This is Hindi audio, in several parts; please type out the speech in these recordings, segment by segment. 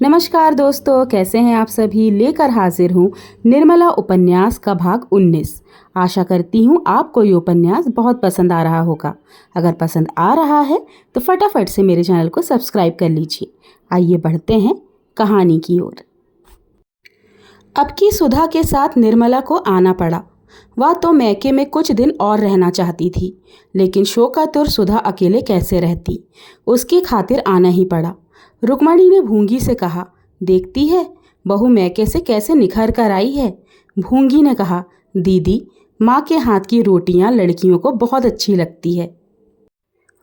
नमस्कार दोस्तों, कैसे हैं आप सभी। लेकर हाजिर हूँ निर्मला उपन्यास का भाग 19। आशा करती हूँ आपको ये उपन्यास बहुत पसंद आ रहा होगा। अगर पसंद आ रहा है तो फटाफट से मेरे चैनल को सब्सक्राइब कर लीजिए। आइए बढ़ते हैं कहानी की ओर। अब की सुधा के साथ निर्मला को आना पड़ा। वह तो मैके में कुछ दिन और रहना चाहती थी, लेकिन शोकातुर सुधा अकेले कैसे रहती, उसकी खातिर आना ही पड़ा। रुक्मणी ने भूंगी से कहा, देखती है बहू मैके से कैसे निखर कर आई है। भूंगी ने कहा, दीदी माँ के हाथ की रोटियां लड़कियों को बहुत अच्छी लगती है।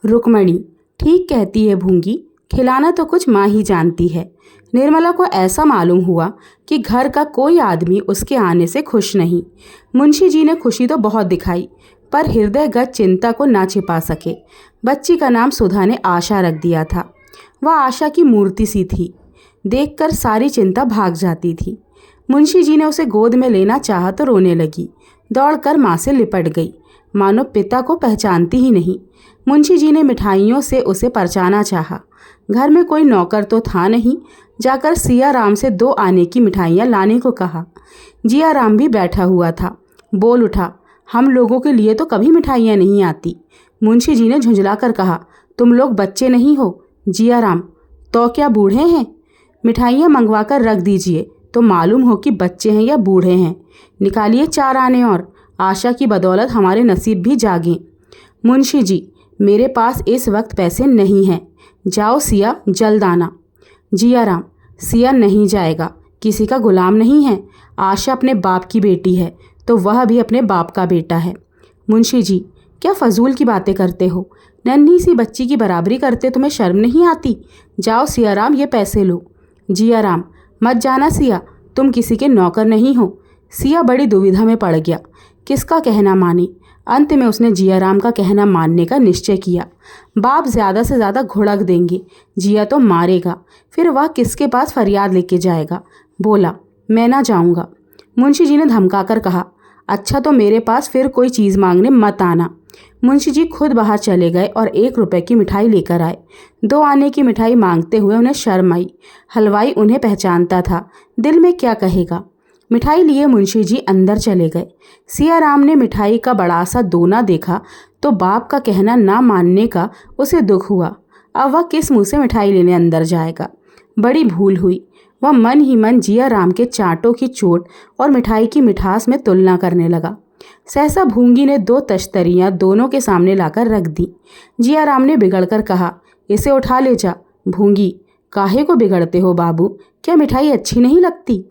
रुक्मणी, ठीक कहती है भूंगी, खिलाना तो कुछ माँ ही जानती है। निर्मला को ऐसा मालूम हुआ कि घर का कोई आदमी उसके आने से खुश नहीं। मुंशी जी ने खुशी तो बहुत दिखाई, पर हृदयगत चिंता को ना छिपा सके। बच्ची का नाम सुधा ने आशा रख दिया था। वह आशा की मूर्ति सी थी, देखकर सारी चिंता भाग जाती थी। मुंशी जी ने उसे गोद में लेना चाहा तो रोने लगी। दौड़कर माँ से लिपट गई, मानो पिता को पहचानती ही नहीं। मुंशी जी ने मिठाइयों से उसे परचाना चाहा। घर में कोई नौकर तो था नहीं। जाकर सिया राम से 2 आने की मिठाइयाँ लाने को कहा। जिया राम भी बैठा हुआ था। बोल उठा, हम लोगों के लिए तो कभी मिठाइयाँ नहीं आती। मुंशी जी ने झुंझलाकर कहा, तुम लोग बच्चे नहीं हो। जिया राम, तो क्या बूढ़े हैं? मिठाइयाँ मंगवा कर रख दीजिए तो मालूम हो कि बच्चे हैं या बूढ़े हैं। निकालिए 4 आने और, आशा की बदौलत हमारे नसीब भी जागें। मुंशी जी, मेरे पास इस वक्त पैसे नहीं हैं। जाओ सिया, जल्द आना। जिया राम, सिया नहीं जाएगा, किसी का गुलाम नहीं है। आशा अपने बाप की बेटी है तो वह भी अपने बाप का बेटा है। मुंशी जी, क्या फजूल की बातें करते हो। नन्ही सी बच्ची की बराबरी करते तुम्हें शर्म नहीं आती। जाओ सिया राम, ये पैसे लो। जिया राम, मत जाना सिया, तुम किसी के नौकर नहीं हो। सिया बड़ी दुविधा में पड़ गया, किसका कहना माने। अंत में उसने जिया राम का कहना मानने का निश्चय किया। बाप ज़्यादा से ज़्यादा घुड़क देंगे, जिया तो मारेगा, फिर वह किसके पास फरियाद लेके जाएगा। बोला, मैं ना जाऊँगा। मुंशी जी ने धमकाकर कहा, अच्छा तो मेरे पास फिर कोई चीज़ मांगने मत आना। मुंशी जी खुद बाहर चले गए और 1 रुपए की मिठाई लेकर आए। 2 आने की मिठाई मांगते हुए उन्हें शर्म आई। हलवाई उन्हें पहचानता था, दिल में क्या कहेगा। मिठाई लिए मुंशी जी अंदर चले गए। सिया राम ने मिठाई का बड़ा सा दोना देखा तो बाप का कहना ना मानने का उसे दुख हुआ। अब वह किस मुंह से मिठाई लेने अंदर जाएगा। बड़ी भूल हुई। वह मन ही मन जिया राम के चांटों की चोट और मिठाई की मिठास में तुलना करने लगा। सहसा भूंगी ने 2 तश्तरियाँ दोनों के सामने लाकर रख दी। जिया राम ने बिगड़कर कहा, इसे उठा ले जा। भूंगी, काहे को बिगड़ते हो बाबू, क्या मिठाई अच्छी नहीं लगती?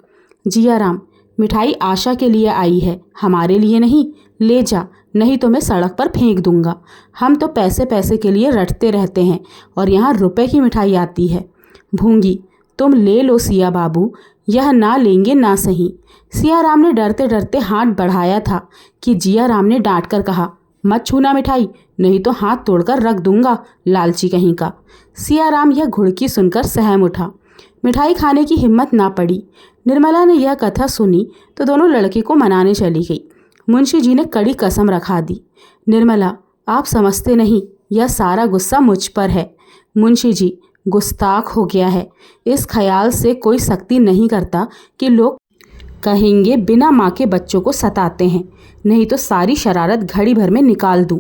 जिया राम, मिठाई आशा के लिए आई है, हमारे लिए नहीं। ले जा, नहीं तो मैं सड़क पर फेंक दूंगा। हम तो पैसे पैसे के लिए रटते रहते हैं और यहाँ रुपए की मिठाई आती है। भूंगी, तुम ले लो सिया बाबू, यह ना लेंगे ना सही। सिया राम ने डरते डरते हाथ बढ़ाया था कि जिया राम ने डांट कर कहा, मत छूना मिठाई, नहीं तो हाथ तोड़कर रख दूंगा, लालची कहीं का। सिया राम यह घुड़की सुनकर सहम उठा। मिठाई खाने की हिम्मत ना पड़ी। निर्मला ने यह कथा सुनी तो दोनों लड़के को मनाने चली गई। मुंशी जी ने कड़ी कसम रखा दी, निर्मला आप समझते नहीं, यह सारा गुस्सा मुझ पर है। मुंशी जी, गुस्ताख हो गया है। इस ख्याल से कोई सख्ती नहीं करता कि लोग कहेंगे बिना माँ के बच्चों को सताते हैं, नहीं तो सारी शरारत घड़ी भर में निकाल दूं।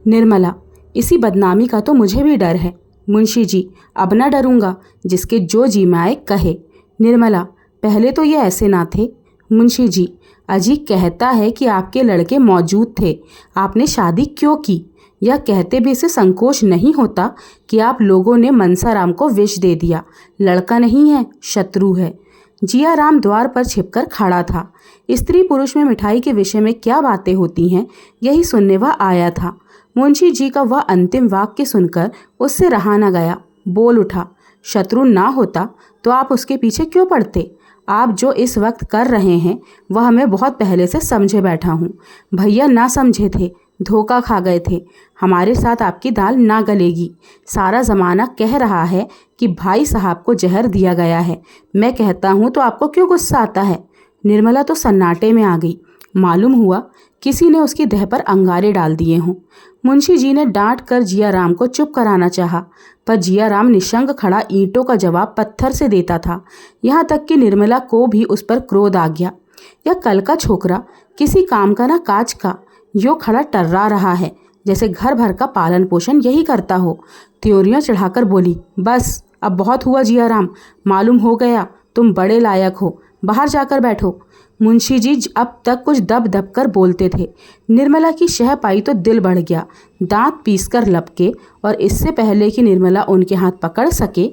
निर्मला, इसी बदनामी का तो मुझे भी डर है। मुंशी जी, अब ना डरूंगा, जिसके जो जी में आए कहे। निर्मला, पहले तो ये ऐसे ना थे। मुंशी जी, अजी कहता है कि आपके लड़के मौजूद थे, आपने शादी क्यों की? यह कहते भी इसे संकोच नहीं होता कि आप लोगों ने मनसाराम को विष दे दिया। लड़का नहीं है, शत्रु है। जिया राम द्वार पर छिपकर खड़ा था। स्त्री पुरुष में मिठाई के विषय में क्या बातें होती हैं, यही सुनने वह आया था। मुंशी जी का वह अंतिम वाक्य सुनकर उससे रहा न गया। बोल उठा, शत्रु ना होता तो आप उसके पीछे क्यों पड़ते? आप जो इस वक्त कर रहे हैं वह मैं बहुत पहले से समझे बैठा हूँ। भैया ना समझे थे, धोखा खा गए थे। हमारे साथ आपकी दाल ना गलेगी। सारा ज़माना कह रहा है कि भाई साहब को जहर दिया गया है। मैं कहता हूँ तो आपको क्यों गुस्सा आता है? निर्मला तो सन्नाटे में आ गई। मालूम हुआ किसी ने उसकी देह पर अंगारे डाल दिए हों। मुंशी जी ने डांट कर जिया राम को चुप कराना चाहा, पर जिया राम निशंक खड़ा ईंटों का जवाब पत्थर से देता था। यहाँ तक कि निर्मला को भी उस पर क्रोध आ गया। यह कल का छोकरा किसी काम का ना काज का, यो खड़ा टर्रा रहा है जैसे घर भर का पालन पोषण यही करता हो। त्योरियां चढ़ाकर बोली, बस अब बहुत हुआ जिया राम, मालूम हो गया तुम बड़े लायक हो, बाहर जाकर बैठो। मुंशी जी अब तक कुछ दब दब कर बोलते थे। निर्मला की शह पाई तो दिल बढ़ गया, दांत पीसकर लपके और इससे पहले कि निर्मला उनके हाथ पकड़ सके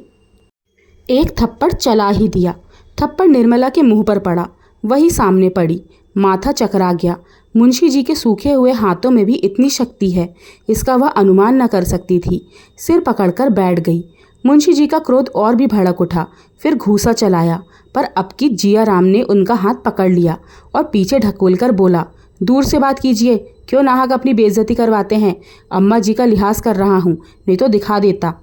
एक थप्पड़ चला ही दिया। थप्पड़ निर्मला के मुंह पर पड़ा, वही सामने पड़ी। माथा चकरा गया। मुंशी जी के सूखे हुए हाथों में भी इतनी शक्ति है, इसका वह अनुमान न कर सकती थी। सिर पकड़कर बैठ गई। मुंशी जी का क्रोध और भी भड़क उठा, फिर घूसा चलाया, पर अब की जिया राम ने उनका हाथ पकड़ लिया और पीछे ढकोलकर बोला, दूर से बात कीजिए, क्यों नाहक अपनी बेइज्जती करवाते हैं। अम्मा जी का लिहाज कर रहा हूँ, नहीं तो दिखा देता।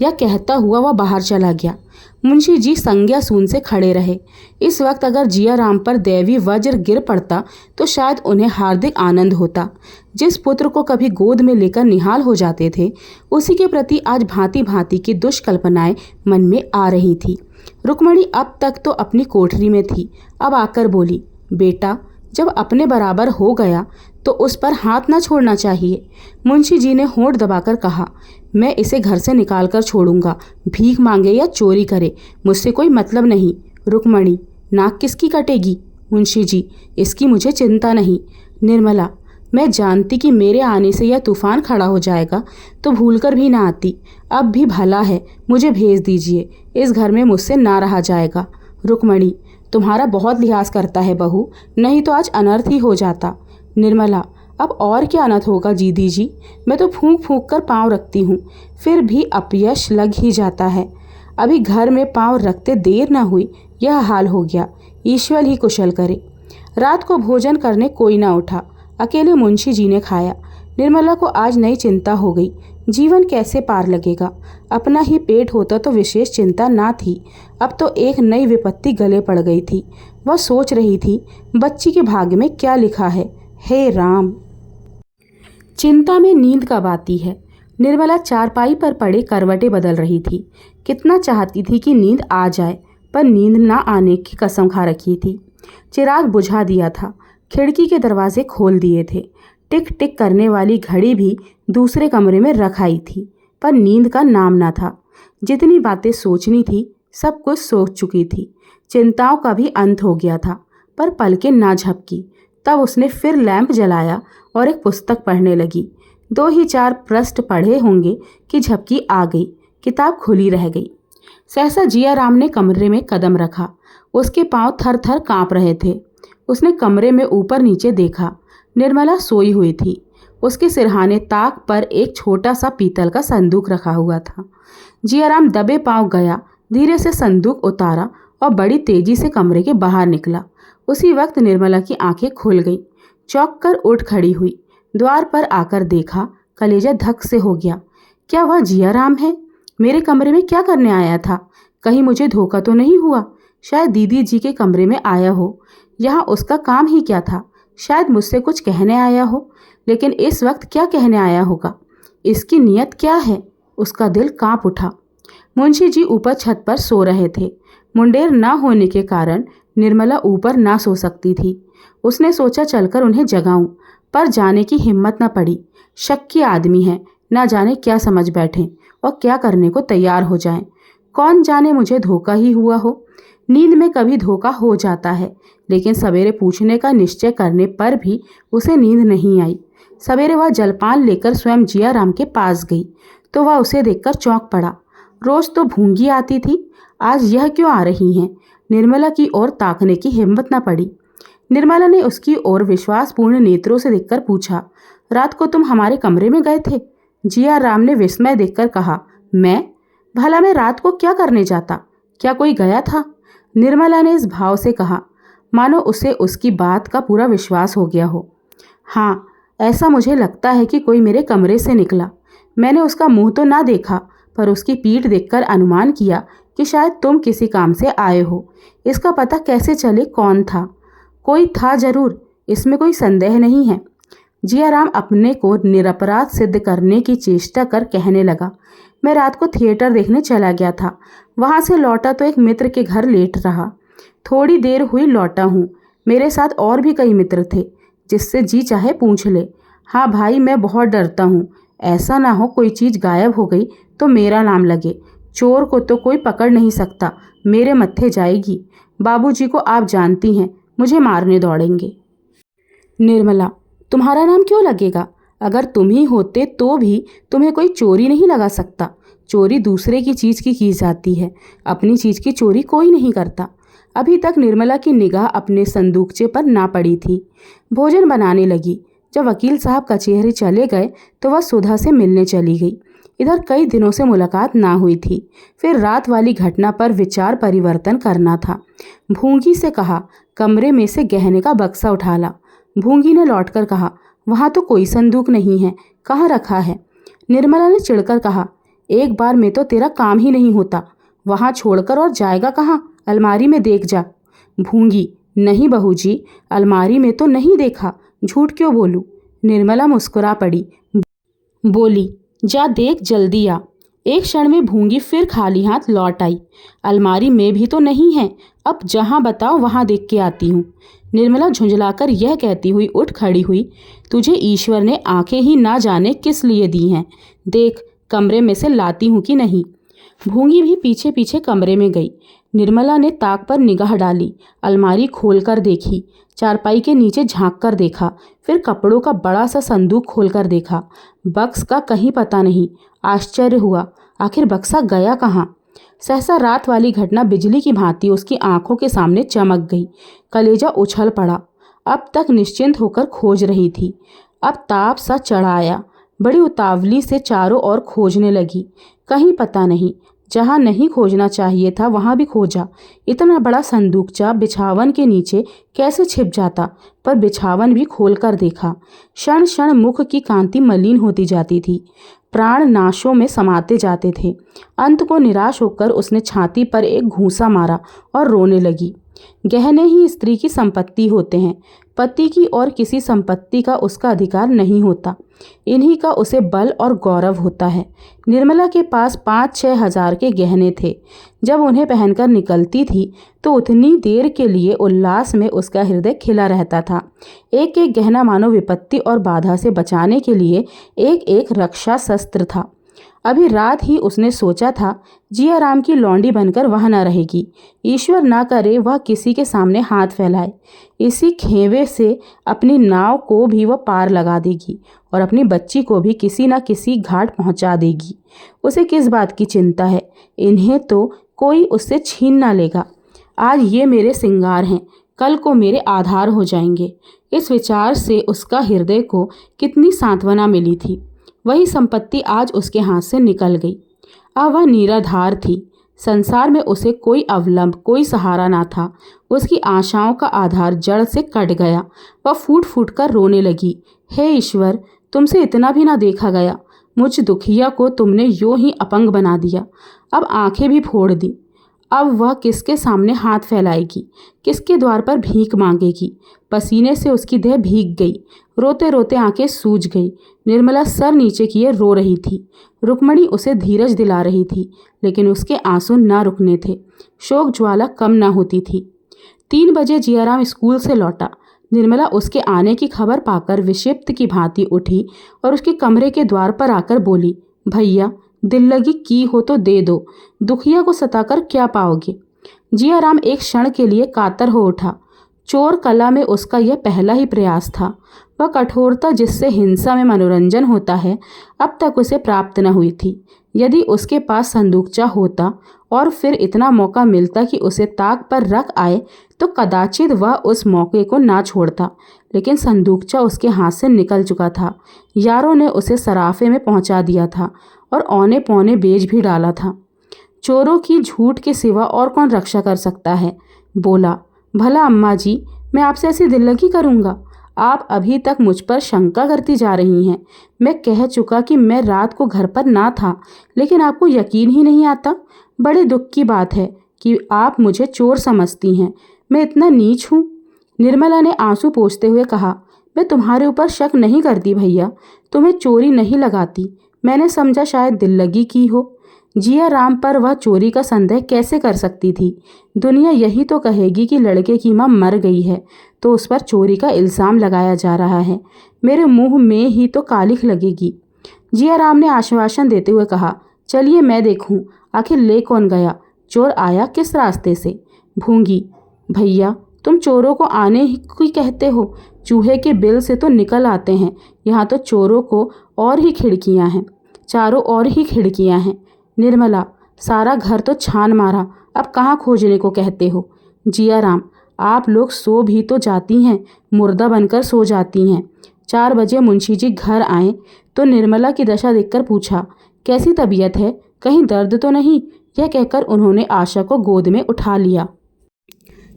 यह कहता हुआ वह बाहर चला गया। मुंशी जी संज्ञा सून से खड़े रहे। इस वक्त अगर जिया राम पर दैवी वज्र गिर पड़ता तो शायद उन्हें हार्दिक आनंद होता। जिस पुत्र को कभी गोद में लेकर निहाल हो जाते थे, उसी के प्रति आज भांति भांति की दुष्कल्पनाएं मन में आ रही थी। रुक्मणी अब तक तो अपनी कोठरी में थी, अब आकर बोली, बेटा जब अपने बराबर हो गया तो उस पर हाथ न छोड़ना चाहिए। मुंशी जी ने होंठ दबाकर कहा, मैं इसे घर से निकाल कर छोड़ूंगा, भीख मांगे या चोरी करे, मुझसे कोई मतलब नहीं। रुक्मणी, नाक किसकी कटेगी? मुंशी जी, इसकी मुझे चिंता नहीं। निर्मला, मैं जानती कि मेरे आने से यह तूफान खड़ा हो जाएगा तो भूलकर भी ना आती। अब भी भला है, मुझे भेज दीजिए, इस घर में मुझसे ना रहा जाएगा। रुक्मणी, तुम्हारा बहुत लिहाज करता है बहू, नहीं तो आज अनर्थ ही हो जाता। निर्मला, अब और क्या अनर्थ होगा जीदी जी, मैं तो फूंक फूंक कर पाँव रखती हूँ, फिर भी अपयश लग ही जाता है। अभी घर में पाँव रखते देर ना हुई, यह हाल हो गया, ईश्वर ही कुशल करे। रात को भोजन करने कोई ना उठा, अकेले मुंशी जी ने खाया। निर्मला को आज नई चिंता हो गई, जीवन कैसे पार लगेगा। अपना ही पेट होता तो विशेष चिंता ना थी, अब तो एक नई विपत्ति गले पड़ गई थी। वह सोच रही थी, बच्ची के भाग्य में क्या लिखा है। हे राम! चिंता में नींद कब आती है। निर्मला चारपाई पर पड़े करवटें बदल रही थी। कितना चाहती थी कि नींद आ जाए, पर नींद ना आने की कसम खा रखी थी। चिराग बुझा दिया था, खिड़की के दरवाजे खोल दिए थे। टिक टिक करने वाली घड़ी भी दूसरे कमरे में रखाई थी, पर नींद का नाम ना था। जितनी बातें सोचनी थी सब कुछ सोच चुकी थी। चिंताओं का भी अंत हो गया था, पर पलकें ना झपकी। तब उसने फिर लैंप जलाया और एक पुस्तक पढ़ने लगी। 2 ही 4 पृष्ठ पढ़े होंगे कि झपकी आ गई, किताब खुली रह गई। सहसा जिया राम ने कमरे में कदम रखा। उसके पांव थर थर काँप रहे थे। उसने कमरे में ऊपर नीचे देखा। निर्मला सोई हुई थी। उसके सिरहाने ताक पर एक छोटा सा पीतल का संदूक रखा हुआ था। जियाराम दबे पांव गया, धीरे से संदूक उतारा और बड़ी तेजी से कमरे के बाहर निकला। उसी वक्त निर्मला की आंखें खुल गईं। चौंक कर उठ खड़ी हुई। द्वार पर आकर देखा, कलेजा धक से हो गया। क्या वह जियाराम है? मेरे कमरे में क्या करने आया था? कहीं मुझे धोखा तो नहीं हुआ? शायद दीदी जी के कमरे में आया हो। यहाँ उसका काम ही क्या था? शायद मुझसे कुछ कहने आया हो, लेकिन इस वक्त क्या कहने आया होगा? इसकी नीयत क्या है? उसका दिल कांप उठा। मुंशी जी ऊपर छत पर सो रहे थे। मुंडेर ना होने के कारण निर्मला ऊपर ना सो सकती थी। उसने सोचा चलकर उन्हें जगाऊं, पर जाने की हिम्मत न पड़ी। शक के आदमी हैं, ना जाने क्या समझ बैठें और क्या करने को तैयार हो जाएं। कौन जाने मुझे धोखा ही हुआ हो। नींद में कभी धोखा हो जाता है, लेकिन सवेरे पूछने का निश्चय करने पर भी उसे नींद नहीं आई। सवेरे वह जलपान लेकर स्वयं जियाराम के पास गई तो वह उसे देखकर चौंक पड़ा। रोज तो भूंगी आती थी, आज यह क्यों आ रही हैं? निर्मला की ओर ताकने की हिम्मत न पड़ी। निर्मला ने उसकी ओर विश्वासपूर्ण नेत्रों से देखकर पूछा, रात को तुम हमारे कमरे में गए थे? जियाराम ने विस्मय देखकर कहा, मैं? भला मैं रात को क्या करने जाता? क्या कोई गया था? निर्मला ने इस भाव से कहा मानो उसे उसकी बात का पूरा विश्वास हो गया हो। हाँ, ऐसा मुझे लगता है कि कोई मेरे कमरे से निकला। मैंने उसका मुंह तो ना देखा, पर उसकी पीठ देखकर अनुमान किया कि शायद तुम किसी काम से आए हो। इसका पता कैसे चले कौन था? कोई था जरूर, इसमें कोई संदेह नहीं है। जियाराम अपने को निरपराध सिद्ध करने की चेष्टा कर कहने लगा, मैं रात को थिएटर देखने चला गया था। वहां से लौटा तो एक मित्र के घर लेट रहा। थोड़ी देर हुई लौटा हूँ। मेरे साथ और भी कई मित्र थे, जिससे जी चाहे पूछ ले। हाँ भाई, मैं बहुत डरता हूँ। ऐसा ना हो कोई चीज़ गायब हो गई तो मेरा नाम लगे। चोर को तो कोई पकड़ नहीं सकता, मेरे मत्थे जाएगी। बाबूजी को आप जानती हैं, मुझे मारने दौड़ेंगे। निर्मला, तुम्हारा नाम क्यों लगेगा? अगर तुम ही होते तो भी तुम्हें कोई चोरी नहीं लगा सकता। चोरी दूसरे की चीज़ की जाती है, अपनी चीज़ की चोरी कोई नहीं करता। अभी तक निर्मला की निगाह अपने संदूकचे पर ना पड़ी थी। भोजन बनाने लगी। जब वकील साहब कचहरी चले गए तो वह सुधा से मिलने चली गई। इधर कई दिनों से मुलाकात ना हुई थी। फिर रात वाली घटना पर विचार परिवर्तन करना था। भूंगी से कहा, कमरे में से गहने का बक्सा उठा ला। भूंगी ने लौटकर कहा, वहाँ तो कोई संदूक नहीं है, कहाँ रखा है? निर्मला ने चिढ़कर कहा, एक बार में तो तेरा काम ही नहीं होता, वहाँ छोड़कर और जाएगा कहाँ? अलमारी में देख जा। भूंगी, नहीं बहू जी, अलमारी में तो नहीं देखा, झूठ क्यों बोलूं? निर्मला मुस्कुरा पड़ी, बोली, जा देख जल्दी आ। एक क्षण में भूंगी फिर खाली हाथ लौट आई। अलमारी में भी तो नहीं है, अब जहाँ बताओ वहाँ देख के आती हूँ। निर्मला झुंझलाकर यह कहती हुई उठ खड़ी हुई, तुझे ईश्वर ने आंखें ही ना जाने किस लिए दी हैं। देख कमरे में से लाती हूँ कि नहीं। भूंगी भी पीछे पीछे कमरे में गई। निर्मला ने ताक पर निगाह डाली, अलमारी खोलकर देखी, चारपाई के नीचे झांक कर देखा, फिर कपड़ों का बड़ा सा संदूक खोलकर देखा। बक्स का कहीं पता नहीं। आश्चर्य हुआ, आखिर बक्सा गया कहाँ? सहसा रात वाली घटना बिजली की भांति उसकी आंखों के सामने चमक गई। कलेजा उछल पड़ा। अब तक निश्चिंत होकर खोज रही थी, अब ताप सा चढ़ाया। बड़ी उतावली से चारों ओर खोजने लगी। कहीं पता नहीं। जहाँ नहीं खोजना चाहिए था वहाँ भी खोजा। इतना बड़ा संदूकचा बिछावन के नीचे कैसे छिप जाता? पर बिछावन भी खोलकर देखा। क्षण क्षण मुख की कांति मलिन होती जाती थी, प्राण नाशों में समाते जाते थे। अंत को निराश होकर उसने छाती पर एक घूंसा मारा और रोने लगी। गहने ही स्त्री की संपत्ति होते हैं, पति की और किसी संपत्ति का उसका अधिकार नहीं होता। इन्हीं का उसे बल और गौरव होता है। निर्मला के पास 5-6 हजार के गहने थे। जब उन्हें पहनकर निकलती थी तो उतनी देर के लिए उल्लास में उसका हृदय खिला रहता था। एक एक गहना मानो विपत्ति और बाधा से बचाने के लिए एक एक रक्षा शस्त्र था। अभी रात ही उसने सोचा था, जियाराम की लौंडी बनकर वह न रहेगी। ईश्वर ना करे वह किसी के सामने हाथ फैलाए। इसी खेवे से अपनी नाव को भी वह पार लगा देगी और अपनी बच्ची को भी किसी न किसी घाट पहुंचा देगी। उसे किस बात की चिंता है? इन्हें तो कोई उससे छीन ना लेगा। आज ये मेरे सिंगार हैं, कल को मेरे आधार हो जाएंगे। इस विचार से उसका हृदय को कितनी सांत्वना मिली थी। वही संपत्ति आज उसके हाथ से निकल गई। अब वह निराधार थी। संसार में उसे कोई अवलंब, कोई सहारा ना था। उसकी आशाओं का आधार जड़ से कट गया। वह फूट फूट कर रोने लगी, हे ईश्वर, तुमसे इतना भी ना देखा गया। मुझ दुखिया को तुमने यूं ही अपंग बना दिया। अब आंखें भी फोड़ दी। अब वह किसके सामने हाथ फैलाएगी, किसके द्वार पर भीख मांगेगी? पसीने से उसकी देह भीग गई। रोते रोते आंखें सूज गई। निर्मला सर नीचे किए रो रही थी। रुक्मणी उसे धीरज दिला रही थी, लेकिन उसके आंसू ना रुकने थे। शोक ज्वाला कम ना होती थी। 3 बजे जियाराम स्कूल से लौटा। निर्मला उसके आने की खबर पाकर विक्षिप्त की भांति उठी और उसके कमरे के द्वार पर आकर बोली, भैया, दिल लगी की हो तो दे दो, दुखिया को सताकर क्या पाओगे? जियाराम एक क्षण के लिए कातर हो उठा। चोर कला में उसका यह पहला ही प्रयास था। वह कठोरता जिससे हिंसा में मनोरंजन होता है, अब तक उसे प्राप्त न हुई थी। यदि उसके पास संदूकचा होता और फिर इतना मौका मिलता कि उसे ताक पर रख आए तो कदाचित वह उस मौके को ना छोड़ता। लेकिन संदूकचा उसके हाथ से निकल चुका था। यारों ने उसे सराफे में पहुंचा दिया था और औने पौने बेच भी डाला था। चोरों की झूठ के सिवा और कौन रक्षा कर सकता है? बोला, भला अम्मा जी, मैं आपसे ऐसी दिल्लगी करूँगा? आप अभी तक मुझ पर शंका करती जा रही हैं। मैं कह चुका कि मैं रात को घर पर ना था, लेकिन आपको यकीन ही नहीं आता। बड़े दुख की बात है कि आप मुझे चोर समझती हैं। मैं इतना नीच हूँ? निर्मला ने आंसू पोंछते हुए कहा, मैं तुम्हारे ऊपर शक नहीं करती भैया, तुम्हें चोरी नहीं लगाती, मैंने समझा शायद दिल लगी की हो। जिया राम पर वह चोरी का संदेह कैसे कर सकती थी? दुनिया यही तो कहेगी कि लड़के की मां मर गई है तो उस पर चोरी का इल्ज़ाम लगाया जा रहा है। मेरे मुंह में ही तो कालिख लगेगी। जिया राम ने आश्वासन देते हुए कहा, चलिए मैं देखूं, आखिर ले कौन गया, चोर आया किस रास्ते से। भूंगी, भैया तुम चोरों को आने ही कहते हो, चूहे के बिल से तो निकल आते हैं। यहाँ तो चोरों को और ही खिड़कियाँ हैं, चारों ओर ही खिड़कियाँ हैं। निर्मला, सारा घर तो छान मारा, अब कहाँ खोजने को कहते हो। जिया राम, आप लोग सो भी तो जाती हैं, मुर्दा बनकर सो जाती हैं। 4 बजे मुंशी जी घर आए तो निर्मला की दशा देखकर पूछा, कैसी तबीयत है, कहीं दर्द तो नहीं। यह कहकर उन्होंने आशा को गोद में उठा लिया।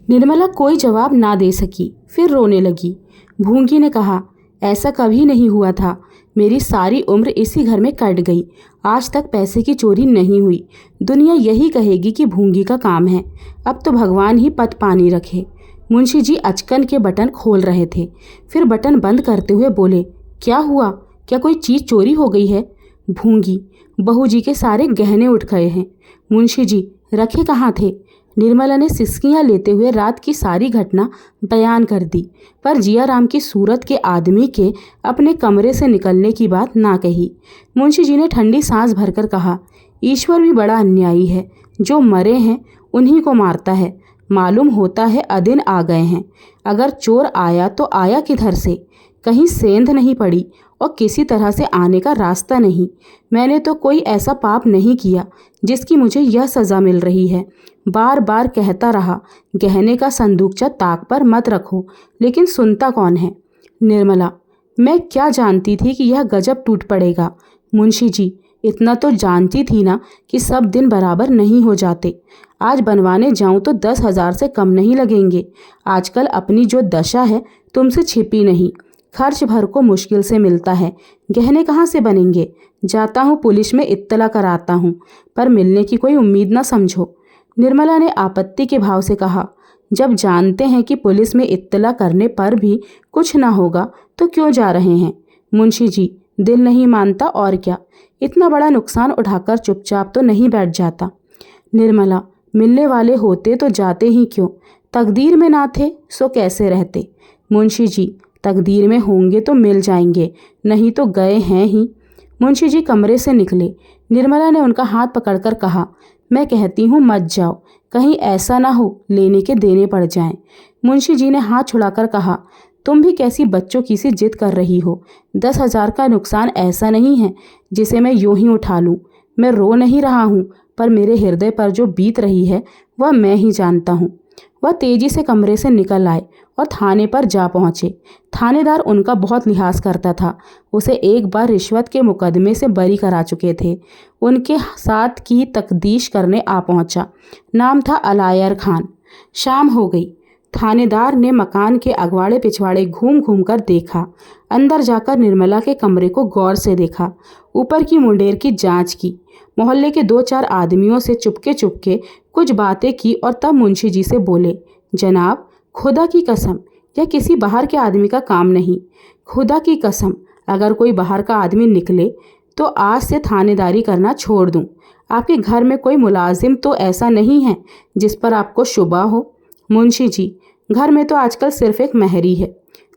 निर्मला कोई जवाब ना दे सकी, फिर रोने लगी। भूंगी ने कहा, ऐसा कभी नहीं हुआ था, मेरी सारी उम्र इसी घर में कट गई, आज तक पैसे की चोरी नहीं हुई। दुनिया यही कहेगी कि भूंगी का काम है, अब तो भगवान ही पत पानी रखे। मुंशी जी अचकन के बटन खोल रहे थे, फिर बटन बंद करते हुए बोले, क्या हुआ, क्या कोई चीज़ चोरी हो गई है। भूंगी, बहू जी के सारे गहने उठ गए हैं। मुंशी जी, रखे कहाँ थे। निर्मला ने सिसकियां लेते हुए रात की सारी घटना बयान कर दी, पर जिया राम की सूरत के आदमी के अपने कमरे से निकलने की बात ना कही। मुंशी जी ने ठंडी सांस भरकर कहा, ईश्वर भी बड़ा अन्यायी है, जो मरे हैं उन्हीं को मारता है। मालूम होता है अदिन आ गए हैं। अगर चोर आया तो आया किधर से, कहीं सेंध नहीं पड़ी और किसी तरह से आने का रास्ता नहीं। मैंने तो कोई ऐसा पाप नहीं किया जिसकी मुझे यह सज़ा मिल रही है। बार बार कहता रहा, गहने का संदूकचा ताक पर मत रखो, लेकिन सुनता कौन है। निर्मला, मैं क्या जानती थी कि यह गजब टूट पड़ेगा। मुंशी जी, इतना तो जानती थी ना कि सब दिन बराबर नहीं हो जाते। आज बनवाने जाऊं तो 10,000 से कम नहीं लगेंगे। आजकल अपनी जो दशा है तुमसे छिपी नहीं, खर्च भर को मुश्किल से मिलता है, गहने कहाँ से बनेंगे। जाता हूँ पुलिस में इत्तला कराता हूँ, पर मिलने की कोई उम्मीद ना समझो। निर्मला ने आपत्ति के भाव से कहा, जब जानते हैं कि पुलिस में इत्तला करने पर भी कुछ ना होगा तो क्यों जा रहे हैं। मुंशी जी, दिल नहीं मानता और क्या, इतना बड़ा नुकसान उठाकर चुपचाप तो नहीं बैठ जाता। निर्मला, मिलने वाले होते तो जाते ही क्यों, तकदीर में ना थे सो कैसे रहते। मुंशी जी, तकदीर में होंगे तो मिल जाएंगे, नहीं तो गए हैं ही। मुंशी जी कमरे से निकले। निर्मला ने उनका हाथ पकड़कर कहा, मैं कहती हूँ मत जाओ, कहीं ऐसा ना हो लेने के देने पड़ जाएं। मुंशी जी ने हाथ छुड़ाकर कहा, तुम भी कैसी बच्चों की सी जिद कर रही हो। 10,000 का नुकसान ऐसा नहीं है जिसे मैं यूं ही उठा लूं। मैं रो नहीं रहा हूँ, पर मेरे हृदय पर जो बीत रही है वह मैं ही जानता हूँ। वह तेजी से कमरे से निकल आए और थाने पर जा पहुँचे। थानेदार उनका बहुत लिहाज करता था, उसे एक बार रिश्वत के मुकदमे से बरी करा चुके थे। उनके साथ की तफ्तीश करने आ पहुँचा। नाम था अलायर खान। शाम हो गई। थानेदार ने मकान के अगवाड़े पिछवाड़े घूम घूम कर देखा। अंदर जाकर निर्मला के कमरे को गौर से देखा, ऊपर की मुंडेर की जांच की, मोहल्ले के 2-4 आदमियों से चुपके चुपके कुछ बातें की और तब मुंशी जी से बोले, जनाब, खुदा की कसम यह किसी बाहर के आदमी का काम नहीं। खुदा की कसम अगर कोई बाहर का आदमी निकले तो आज से थानेदारी करना छोड़ दूं। आपके घर में कोई मुलाजिम तो ऐसा नहीं है जिस पर आपको शुबा हो। मुंशी जी, घर में तो आजकल सिर्फ एक महरी है।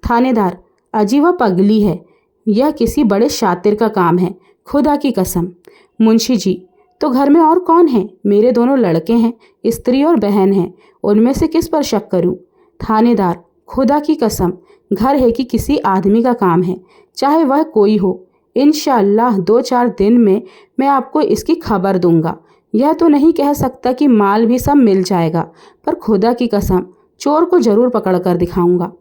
थानेदार, अजी वह पगली है, यह किसी बड़े शातिर का काम है, खुदा की कसम। मुंशी जी, तो घर में और कौन है। मेरे दोनों लड़के हैं, स्त्री और बहन है, उनमें से किस पर शक करूं। थानेदार, खुदा की कसम घर है कि किसी आदमी का काम है, चाहे वह कोई हो। इंशाअल्लाह 2-4 दिन में मैं आपको इसकी खबर दूंगा। यह तो नहीं कह सकता कि माल भी सब मिल जाएगा, पर खुदा की कसम चोर को जरूर पकड़ कर दिखाऊंगा।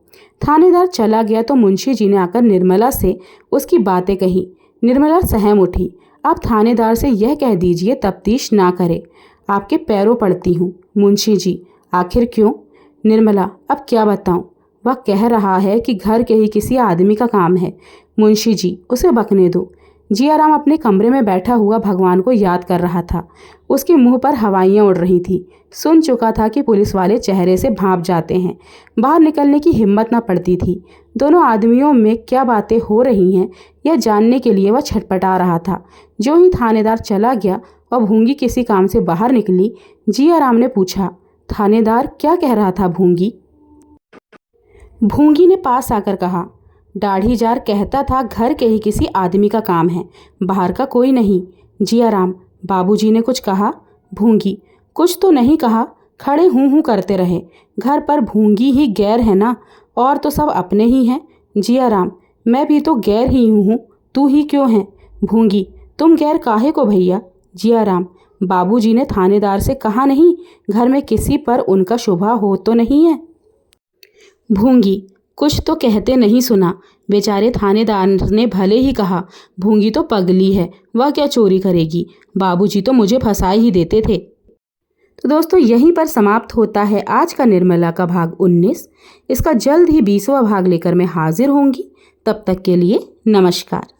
थानेदार चला गया तो मुंशी जी ने आकर निर्मला से उसकी बातें कही। निर्मला सहम उठी। आप थानेदार से यह कह दीजिए तफ्तीश ना करे, आपके पैरों पड़ती हूँ। मुंशी जी, आखिर क्यों। निर्मला, अब क्या बताऊं, वह कह रहा है कि घर के ही किसी आदमी का काम है। मुंशी जी, उसे बकने दो। जियाराम अपने कमरे में बैठा हुआ भगवान को याद कर रहा था। उसके मुंह पर हवाइयाँ उड़ रही थी। सुन चुका था कि पुलिस वाले चेहरे से भांप जाते हैं। बाहर निकलने की हिम्मत न पड़ती थी। दोनों आदमियों में क्या बातें हो रही हैं यह जानने के लिए वह छटपटा रहा था। जो ही थानेदार चला गया और भूंगी किसी काम से बाहर निकली, जियाराम ने पूछा, थानेदार क्या कह रहा था भूंगी? भूंगी ने पास आकर कहा, दाढ़ीजार कहता था घर के ही किसी आदमी का काम है, बाहर का कोई नहीं। जियाराम, बाबूजी ने कुछ कहा? भूंगी, कुछ तो नहीं कहा, खड़े हूँ करते रहे। घर पर भूंगी ही गैर है ना, और तो सब अपने ही हैं। जियाराम, मैं भी तो गैर ही हूँ, तू ही क्यों है? भूंगी, तुम गैर काहे को भैया? जियाराम, बाबूजी ने थानेदार से कहा नहीं, घर में किसी पर उनका शुभा हो तो नहीं है? भूंगी, कुछ तो कहते नहीं सुना। बेचारे थानेदार ने भले ही कहा, भूंगी तो पगली है, वह क्या चोरी करेगी, बाबूजी तो मुझे फंसा ही देते थे। तो दोस्तों, यहीं पर समाप्त होता है आज का निर्मला का भाग 19। इसका जल्द ही 20वां भाग लेकर मैं हाजिर होंगी। तब तक के लिए नमस्कार।